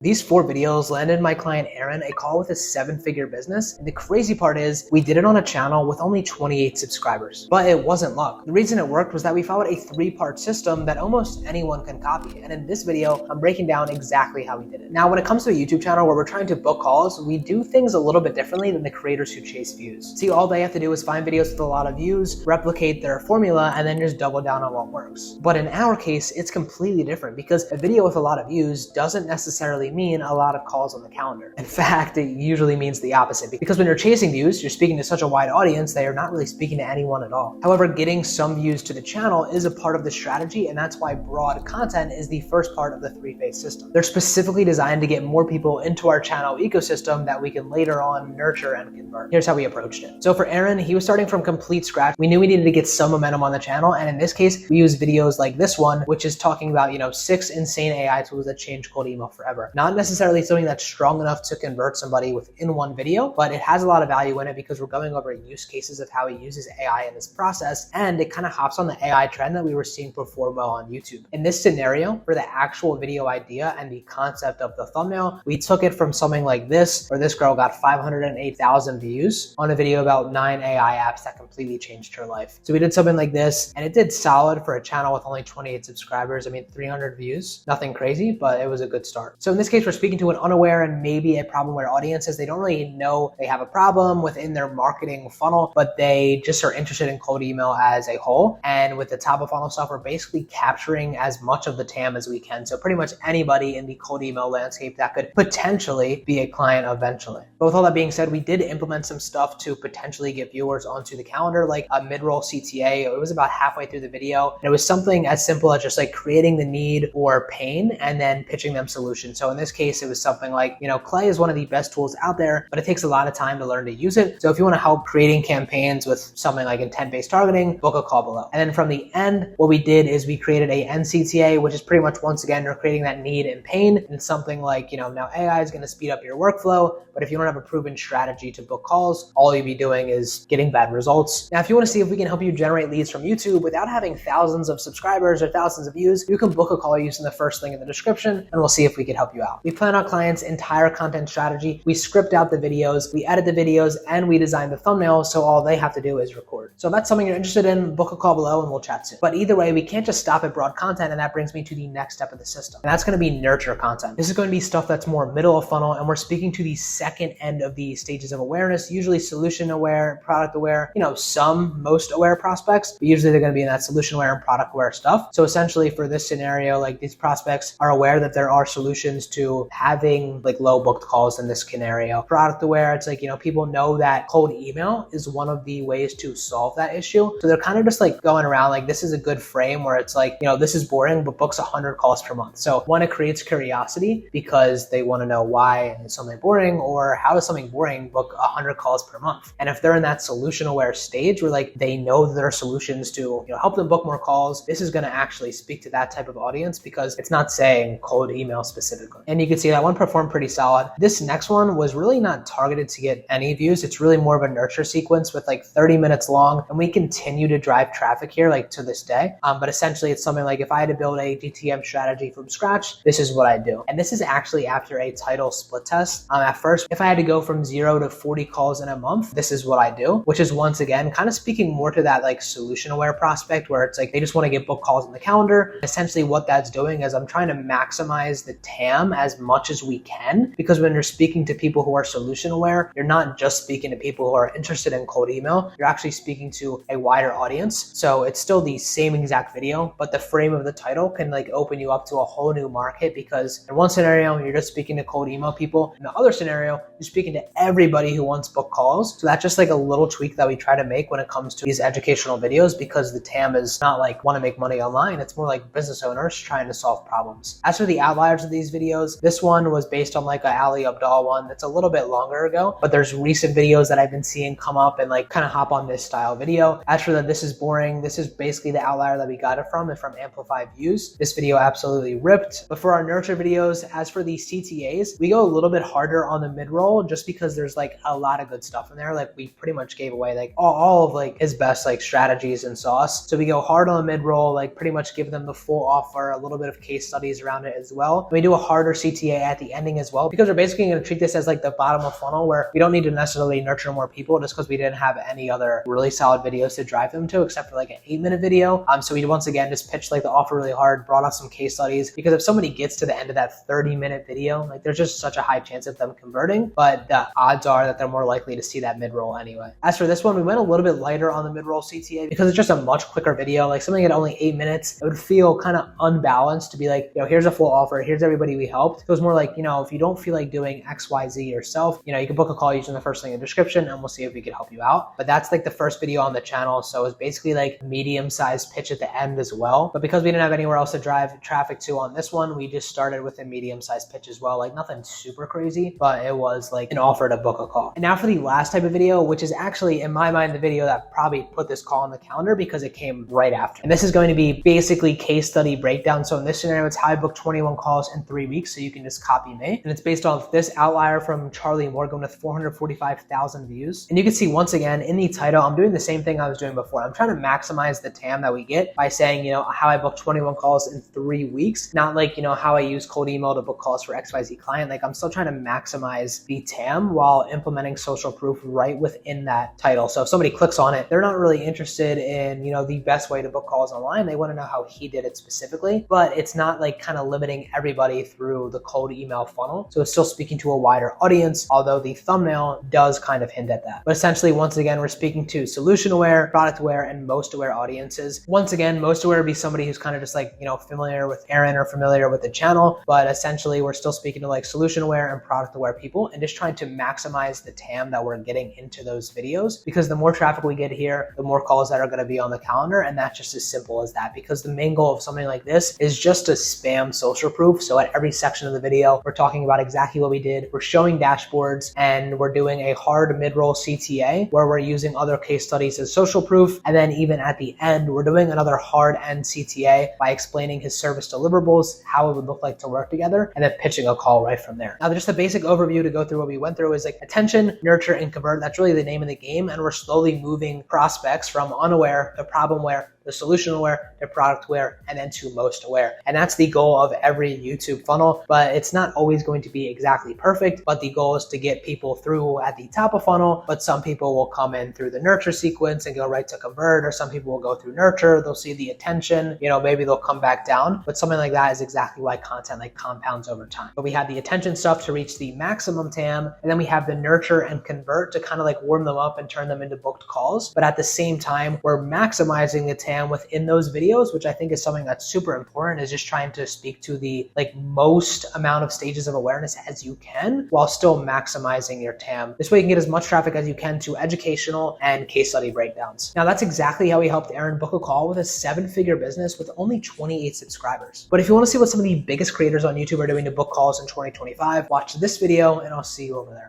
These 4 videos landed my client Aaron a call with a 7-figure business, and the crazy part is we did it on a channel with only 28 subscribers. But it wasn't luck. The reason it worked was that we followed a 3-part system that almost anyone can copy, and in this video I'm breaking down exactly how we did it. Now when it comes to a YouTube channel where we're trying to book calls, we do things a little bit differently than the creators who chase views. See, all they have to do is find videos with a lot of views, replicate their formula, and then just double down on what works. But in our case, it's completely different because a video with a lot of views doesn't necessarily mean a lot of calls on the calendar. In fact, it usually means the opposite, because when you're chasing views, you're speaking to such a wide audience that you're not really speaking to anyone at all. However, getting some views to the channel is a part of the strategy, and that's why broad content is the first part of the 3-phase system. They're specifically designed to get more people into our channel ecosystem that we can later on nurture and convert. Here's how we approached it. So for Aaron, he was starting from complete scratch. We knew we needed to get some momentum on the channel, and in this case, we use videos like this one, which is talking about, 6 insane AI tools that change cold email forever. Not necessarily something that's strong enough to convert somebody within one video, but it has a lot of value in it because we're going over use cases of how he uses AI in this process, and it kind of hops on the AI trend that we were seeing perform well on YouTube. In this scenario, for the actual video idea and the concept of the thumbnail, we took it from something like this, where this girl got 508,000 views on a video about 9 AI apps that completely changed her life. So we did something like this, and it did solid for a channel with only 28 subscribers. 300 views, nothing crazy, but it was a good start. So in this case, we're speaking to an unaware and maybe a problem-aware audience, as they don't really know they have a problem within their marketing funnel, but they just are interested in cold email as a whole. And with the top of funnel stuff, we're basically capturing as much of the TAM as we can. So pretty much anybody in the cold email landscape that could potentially be a client eventually. But with all that being said, we did implement some stuff to potentially get viewers onto the calendar, like a mid-roll CTA. It was about halfway through the video, and it was something as simple as just like creating the need or pain and then pitching them solutions. So in this case, it was something like, Clay is one of the best tools out there, but it takes a lot of time to learn to use it. So if you want to help creating campaigns with something like intent-based targeting, book a call below. And then from the end, what we did is we created a NCTA, which is pretty much, once again, you're creating that need and pain, and something like, now AI is going to speed up your workflow, but if you don't have a proven strategy to book calls, all you'll be doing is getting bad results. Now, if you want to see if we can help you generate leads from YouTube without having thousands of subscribers or thousands of views, you can book a call using the first link in the description, and we'll see if we can help you out. We plan our clients' entire content strategy. We script out the videos, we edit the videos, and we design the thumbnails, so all they have to do is record. So if that's something you're interested in, book a call below and we'll chat soon. But either way, we can't just stop at broad content, and that brings me to the next step of the system. And that's going to be nurture content. This is going to be stuff that's more middle of funnel, and we're speaking to the second end of the stages of awareness, usually solution aware, product aware, most aware prospects, but usually they're going to be in that solution aware and product aware stuff. So essentially for this scenario, like these prospects are aware that there are solutions to having like low booked calls in this scenario. Product aware, it's like, people know that cold email is one of the ways to solve that issue. So they're kind of just like going around like, this is a good frame where it's like, this is boring, but books 100 calls per month. So one, it creates curiosity because they want to know why is something boring, or how does something boring book 100 calls per month? And if they're in that solution aware stage where like they know that there are solutions to help them book more calls, this is going to actually speak to that type of audience because it's not saying cold email specifically. And you can see that one performed pretty solid. This next one was really not targeted to get any views. It's really more of a nurture sequence with like 30 minutes long, and we continue to drive traffic here like to this day. But essentially it's something like, if I had to build a GTM strategy from scratch, this is what I do. And this is actually after a title split test. At first, if I had to go from 0 to 40 calls in a month, this is what I do, which is once again kind of speaking more to that like solution aware prospect where it's like they just want to get book calls on the calendar. Essentially what that's doing is I'm trying to maximize the TAM as much as we can, because when you're speaking to people who are solution aware, you're not just speaking to people who are interested in cold email, you're actually speaking to a wider audience. So it's still the same exact video, but the frame of the title can like open you up to a whole new market, because in one scenario, you're just speaking to cold email people. In the other scenario, you're speaking to everybody who wants book calls. So that's just like a little tweak that we try to make when it comes to these educational videos, because the TAM is not like want to make money online. It's more like business owners trying to solve problems. As for the outliers of these videos, this one was based on like a Ali Abdaal one that's a little bit longer ago, but there's recent videos that I've been seeing come up and like kind of hop on this style video. As for the This Is Boring, this is basically the outlier that we got it from Amplify Views. This video absolutely ripped. But for our nurture videos, as for the CTAs, we go a little bit harder on the mid-roll mid-roll just because there's like a lot of good stuff in there. Like we pretty much gave away like all of like his best like strategies and sauce. So we go hard on the mid-roll, like pretty much give them the full offer, a little bit of case studies around it as well. And we do a harder CTA at the ending as well, because we're basically going to treat this as like the bottom of funnel, where we don't need to necessarily nurture more people just because we didn't have any other really solid videos to drive them to, except for like an 8-minute video. So we once again just pitched like the offer really hard, brought out some case studies, because if somebody gets to the end of that 30-minute video, like there's just such a high chance of them converting, but the odds are that they're more likely to see that mid-roll anyway. As for this one, we went a little bit lighter on the mid-roll CTA because it's just a much quicker video. Like something at only 8 minutes, it would feel kind of unbalanced to be like, here's a full offer, here's everybody we helped. It was more like, if you don't feel like doing XYZ yourself, you can book a call using the first link in the description and we'll see if we can help you out. But that's like the first video on the channel. So it's basically like a medium-sized pitch at the end as well. But because we didn't have anywhere else to drive traffic to on this one, we just started with a medium-sized pitch as well. Like nothing super crazy, but it was like an offer to book a call. And now for the last type of video, which is actually in my mind the video that probably put this call on the calendar because it came right after. And this is going to be basically case study breakdown. So in this scenario, it's how I booked 21 calls in 3 weeks. So you can just copy me. And it's based off this outlier from Charlie Morgan with 445,000 views. And you can see once again in the title, I'm doing the same thing I was doing before. I'm trying to maximize the TAM that we get by saying, how I booked 21 calls in 3 weeks, not like, how I use cold email to book calls for XYZ client. Like I'm still trying to maximize the TAM while implementing social proof right within that title. So if somebody clicks on it, they're not really interested in, the best way to book calls online. They want to know how he did it specifically, but it's not like kind of limiting everybody through the cold email funnel. So it's still speaking to a wider audience, although the thumbnail does kind of hint at that. But essentially, once again, we're speaking to solution aware, product aware, and most aware audiences. Once again, most aware would be somebody who's kind of just like, familiar with Aaron or familiar with the channel, but essentially we're still speaking to like solution aware and product aware people and just trying to maximize the TAM that we're getting into those videos, because the more traffic we get here, the more calls that are going to be on the calendar. And that's just as simple as that, because the main goal of something like this is just to spam social proof. So at every section of the video, we're talking about exactly what we did. We're showing dashboards and we're doing a hard mid-roll CTA where we're using other case studies as social proof. And then even at the end, we're doing another hard end CTA by explaining his service deliverables, how it would look like to work together, and then pitching a call right from there. Now, just a basic overview to go through what we went through is like attention, nurture, and convert. That's really the name of the game. And we're slowly moving prospects from unaware to problem aware, the solution aware, to product aware, and then to most aware. And that's the goal of every YouTube funnel, but it's not always going to be exactly perfect. But the goal is to get people through at the top of funnel, but some people will come in through the nurture sequence and go right to convert, or some people will go through nurture, they'll see the attention, maybe they'll come back down. But something like that is exactly why content like compounds over time. But we have the attention stuff to reach the maximum TAM, and then we have the nurture and convert to kind of like warm them up and turn them into booked calls. But at the same time, we're maximizing the TAM within those videos, which I think is something that's super important, is just trying to speak to the like most amount of stages of awareness as you can while still maximizing your TAM. This way you can get as much traffic as you can to educational and case study breakdowns. Now that's exactly how we helped Aaron book a call with a 7-figure business with only 28 subscribers. But if you want to see what some of the biggest creators on YouTube are doing to book calls in 2025, watch this video and I'll see you over there.